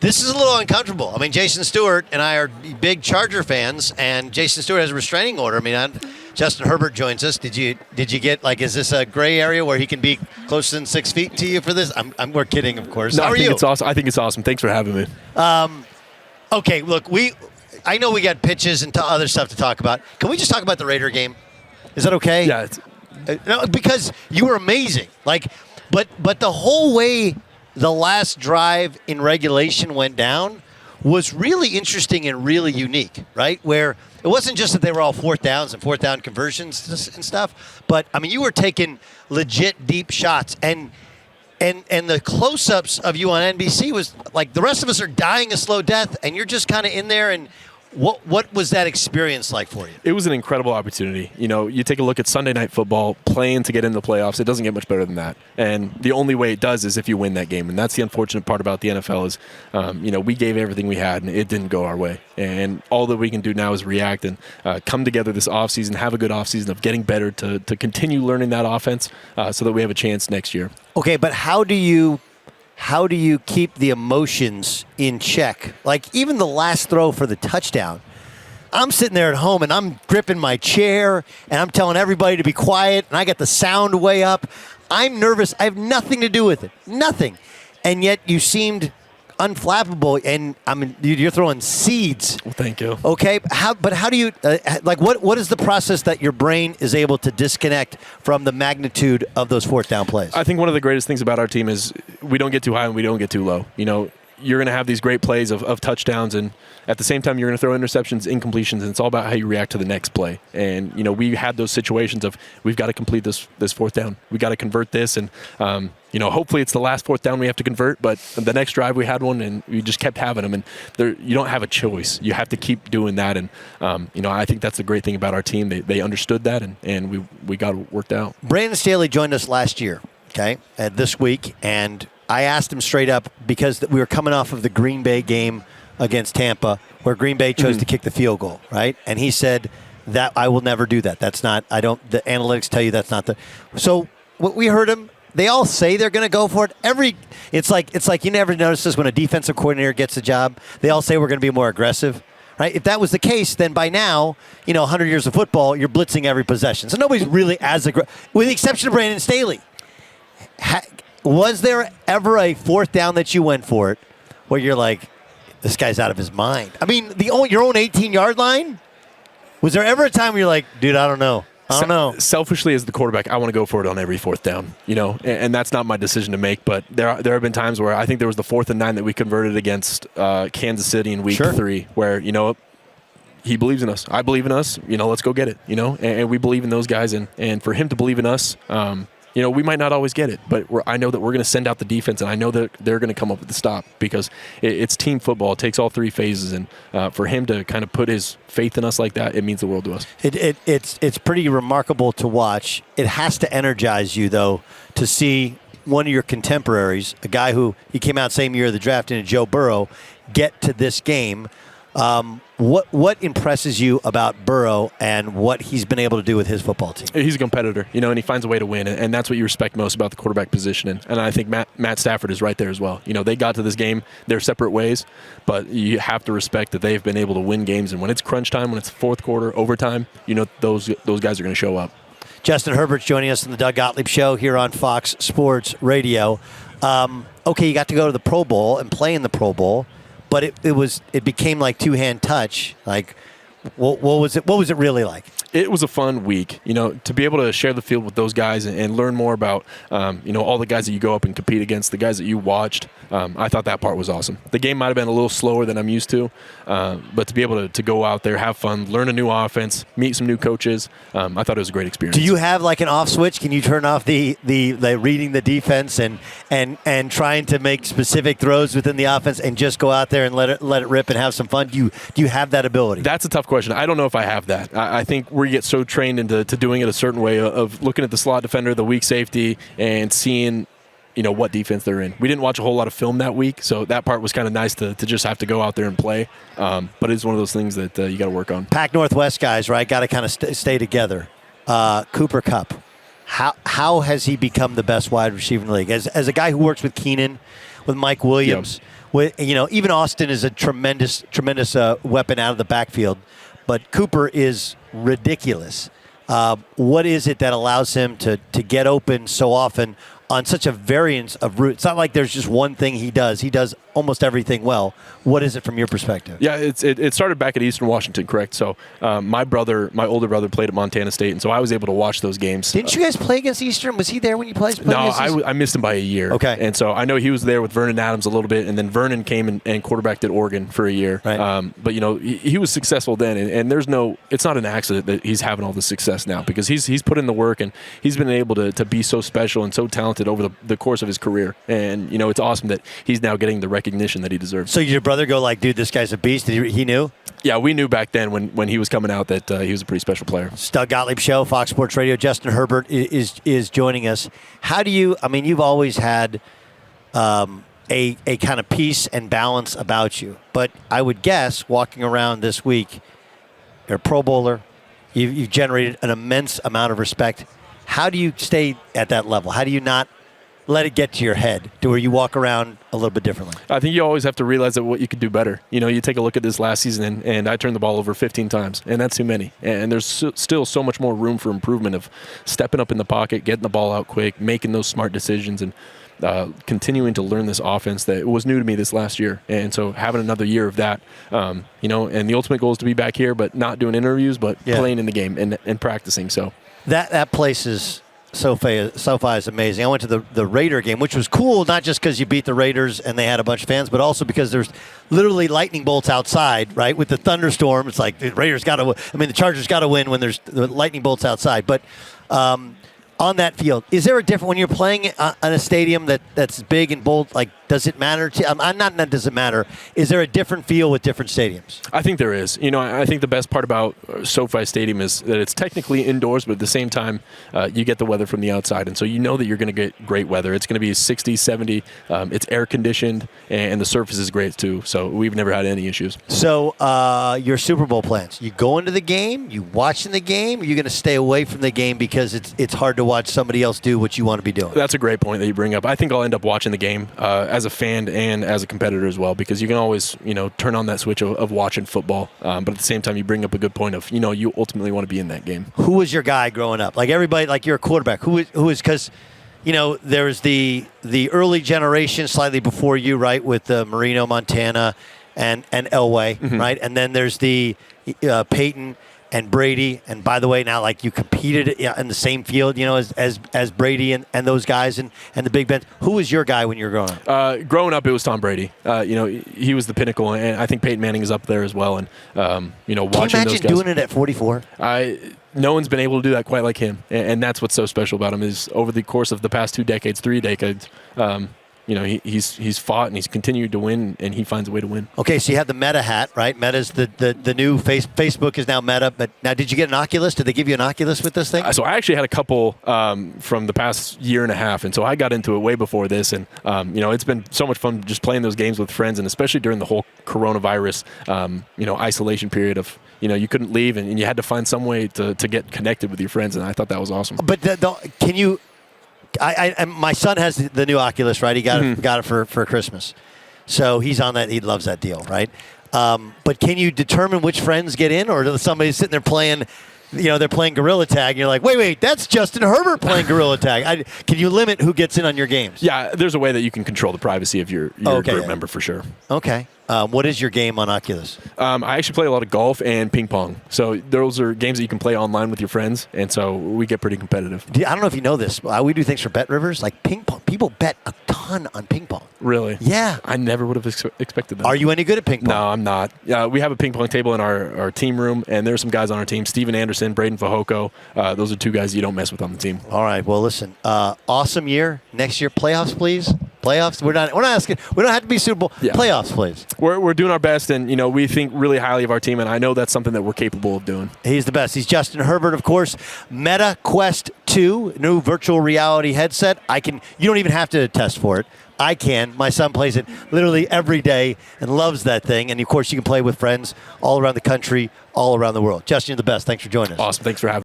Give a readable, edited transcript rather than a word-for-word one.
This is a little uncomfortable. I mean, Jason Stewart and I are big Charger fans, and Jason Stewart has a restraining order. I mean, Justin Herbert joins us. Did you get, like, is this a gray area where he can be closer than 6 feet to you for this? We're kidding, of course. No, How are you? It's awesome. I think it's awesome. Thanks for having me. Okay, look, I know we got pitches and other stuff to talk about. Can we just talk about the Raider game? Is that okay? Yeah. No, because you were amazing. Like, but the whole way the last drive in regulation went down was really interesting and really unique, right? Where it wasn't just that they were all fourth downs and fourth down conversions and stuff, but I mean, you were taking legit deep shots, and the close-ups of you on NBC was like the rest of us are dying a slow death, and you're just kind of in there. And what was that experience like for you? It was an incredible opportunity. You know, you take a look at Sunday Night Football, playing to get into the playoffs. It doesn't get much better than that. And the only way it does is if you win that game. And that's the unfortunate part about the NFL is, we gave everything we had, and it didn't go our way. And all that we can do now is react and come together this offseason, have a good offseason of getting better to continue learning that offense so that we have a chance next year. Okay, but how do you keep the emotions in check? Like, even the last throw for the touchdown, I'm sitting there at home and I'm gripping my chair and I'm telling everybody to be quiet, and I got the sound way up. I'm nervous. I have nothing to do with it. Nothing. And yet you seemed unflappable, and I mean, you're throwing seeds. Well, thank you. Okay, how do you what is the process that your brain is able to disconnect from the magnitude of those fourth down plays? I think one of the greatest things about our team is we don't get too high and we don't get too low. You know, you're going to have these great plays of touchdowns, and at the same time, you're going to throw interceptions, incompletions, and it's all about how you react to the next play. And, we had those situations of we've got to complete this fourth down. We got to convert this, and, hopefully it's the last fourth down we have to convert, but the next drive we had one, and we just kept having them. And you don't have a choice. You have to keep doing that, and, I think that's the great thing about our team. They understood that, and we got it worked out. Brandon Staley joined us last year, okay, this week, and I asked him straight up because we were coming off of the Green Bay game against Tampa where Green Bay chose to kick the field goal, right? And he said that I will never do that. That's not, the analytics tell you that's not so what we heard him, they all say they're going to go for it. It's like you never notice this when a defensive coordinator gets a job. They all say we're going to be more aggressive, right? If that was the case, then by now, 100 years of football, you're blitzing every possession. So nobody's really as aggressive, with the exception of Brandon Staley. Was there ever a fourth down that you went for it where you're like, this guy's out of his mind? I mean, your own 18-yard line? Was there ever a time where you're like, dude, I don't know. Selfishly, as the quarterback, I want to go for it on every fourth down, and that's not my decision to make. But there have been times where I think there was the 4th and 9 that we converted against Kansas City in week 3 where, he believes in us. I believe in us. Let's go get it, and we believe in those guys. And for him to believe in us, we might not always get it, but I know that we're going to send out the defense, and I know that they're going to come up with the stop because it's team football. It takes all 3 phases, and for him to kind of put his faith in us like that, it means the world to us. It's pretty remarkable to watch. It has to energize you, though, to see one of your contemporaries, a guy who he came out same year of the draft, and Joe Burrow, get to this game. What impresses you about Burrow and what he's been able to do with his football team? He's a competitor, and he finds a way to win, and that's what you respect most about the quarterback position. And I think Matt Stafford is right there as well. They got to this game their separate ways, but you have to respect that they've been able to win games. And when it's crunch time, when it's fourth quarter, overtime, those guys are going to show up. Justin Herbert's joining us on the Doug Gottlieb Show here on Fox Sports Radio. Okay, you got to go to the Pro Bowl and play in the Pro Bowl. But it became like two-hand touch. Like, what was it? What was it really like? It was a fun week, to be able to share the field with those guys and learn more about, all the guys that you go up and compete against, the guys that you watched. I thought that part was awesome. The game might have been a little slower than I'm used to, but to be able to go out there, have fun, learn a new offense, meet some new coaches, I thought it was a great experience. Do you have like an off switch? Can you turn off the reading the defense and trying to make specific throws within the offense and just go out there and let it rip and have some fun? Do you have that ability? That's a tough question. I don't know if I have that. I think we get so trained into doing it a certain way of looking at the slot defender, the weak safety, and seeing what defense they're in. We didn't watch a whole lot of film that week, so that part was kind of nice to just have to go out there and play. But it's one of those things that you got to work on. Pac Northwest guys, right? Got to kind of stay together. Cooper Kupp, how has he become the best wide receiver in the league? As a guy who works with Keenan, with Mike Williams. With, even Austin is a tremendous weapon out of the backfield, but Cooper is ridiculous. What is it that allows him to get open so often on such a variance of routes? It's not like there's just one thing he does. He does almost everything well. What is it from your perspective? Yeah, it started back at Eastern Washington, correct? So my older brother played at Montana State, and so I was able to watch those games. Didn't you guys play against Eastern? Was he there when you played? No, I missed him by a year. Okay. And so I know he was there with Vernon Adams a little bit, and then Vernon came and quarterbacked at Oregon for a year. Right. But, he was successful then, and it's not an accident that he's having all this success now, because he's put in the work, and he's been able to be so special and so talented over the course of his career. And, it's awesome that he's now getting the recognition that he deserves. So your brother go like, dude, this guy's a beast? He knew? Yeah, we knew back then when he was coming out that he was a pretty special player. It's Doug Gottlieb Show, Fox Sports Radio. Justin Herbert is joining us. How do you, you've always had a kind of peace and balance about you, but I would guess walking around this week, you're a Pro Bowler, you've generated an immense amount of respect. How do you stay at that level? How do you not let it get to your head to where you walk around a little bit differently? I think you always have to realize that what you could do better. You take a look at this last season, and I turned the ball over 15 times, and that's too many. And there's still so much more room for improvement of stepping up in the pocket, getting the ball out quick, making those smart decisions, and continuing to learn this offense that was new to me this last year. And so having another year of that, and the ultimate goal is to be back here, but not doing interviews, but playing in the game and practicing. So that place is... SoFi is amazing. I went to the Raider game, which was cool, not just because you beat the Raiders and they had a bunch of fans, but also because there's literally lightning bolts outside, right? With the thunderstorm, it's like the Raiders got to the Chargers got to win when there's the lightning bolts outside. But on that field, is there a different, when you're playing in a stadium that's big and bold, like, does it matter to not does it matter, is there a different feel with different stadiums? I think there is. I think the best part about SoFi Stadium is that it's technically indoors, but at the same time, you get the weather from the outside, and so you know that you're going to get great weather. It's going to be 60, 70, it's air conditioned, and the surface is great too, so we've never had any issues. So your Super Bowl plans, you go into the game, you watching the game, or you're going to stay away from the game because it's hard to watch somebody else do what you want to be doing? That's a great point that you bring up. I think I'll end up watching the game as a fan and as a competitor as well, because you can always, turn on that switch of watching football. But at the same time, you bring up a good point of, you ultimately want to be in that game. Who was your guy growing up? Like everybody, like you're a quarterback. Who is because, there's the early generation slightly before you, right, with Marino, Montana, and Elway, right? And then there's the Peyton and Brady, and by the way, now like you competed in the same field, as Brady and those guys and the Big Ben. Who was your guy when you were growing up? Growing up, it was Tom Brady. He was the pinnacle, and I think Peyton Manning is up there as well. And watching Can you those imagine guys, doing it at 44? No one's been able to do that quite like him, and that's what's so special about him is over the course of the past 3 decades, he's fought and he's continued to win, and he finds a way to win. Okay, so you have the Meta hat, right? Meta's the new Facebook is now Meta. But now, did you get an Oculus? Did they give you an Oculus with this thing? So I actually had a couple from the past year and a half, and so I got into it way before this. And it's been so much fun just playing those games with friends, and especially during the whole coronavirus, isolation period of you couldn't leave, and you had to find some way to get connected with your friends, and I thought that was awesome. But can you? My son has the new Oculus, right? He got it for Christmas, so he's on that. He loves that deal, right? But can you determine which friends get in, or is somebody sitting there playing? They're playing Gorilla Tag, and you're like, wait, that's Justin Herbert playing Gorilla Tag. Can you limit who gets in on your games? Yeah, there's a way that you can control the privacy of your group member for sure. Okay. What is your game on Oculus? I actually play a lot of golf and ping pong. So those are games that you can play online with your friends, and so we get pretty competitive. I don't know if you know this. We do things for Bet Rivers, like ping pong. People bet a ton on ping pong. Really? Yeah. I never would have expected that. Are you any good at ping pong? No, I'm not. We have a ping pong table in our team room, and there's some guys on our team, Steven Anderson, Braden Fajoko. Those are 2 guys you don't mess with on the team. All right. Well, listen, awesome year. Next year, playoffs, please. Playoffs. We're not asking. We don't have to be Super Bowl. Yeah. Playoffs, please. We're doing our best, and we think really highly of our team, and I know that's something that we're capable of doing. He's the best. He's Justin Herbert, of course. Meta Quest 2, new virtual reality headset. You don't even have to test for it. I can. My son plays it literally every day and loves that thing. And of course, you can play with friends all around the country, all around the world. Justin, you're the best. Thanks for joining us. Awesome. Thanks for having me.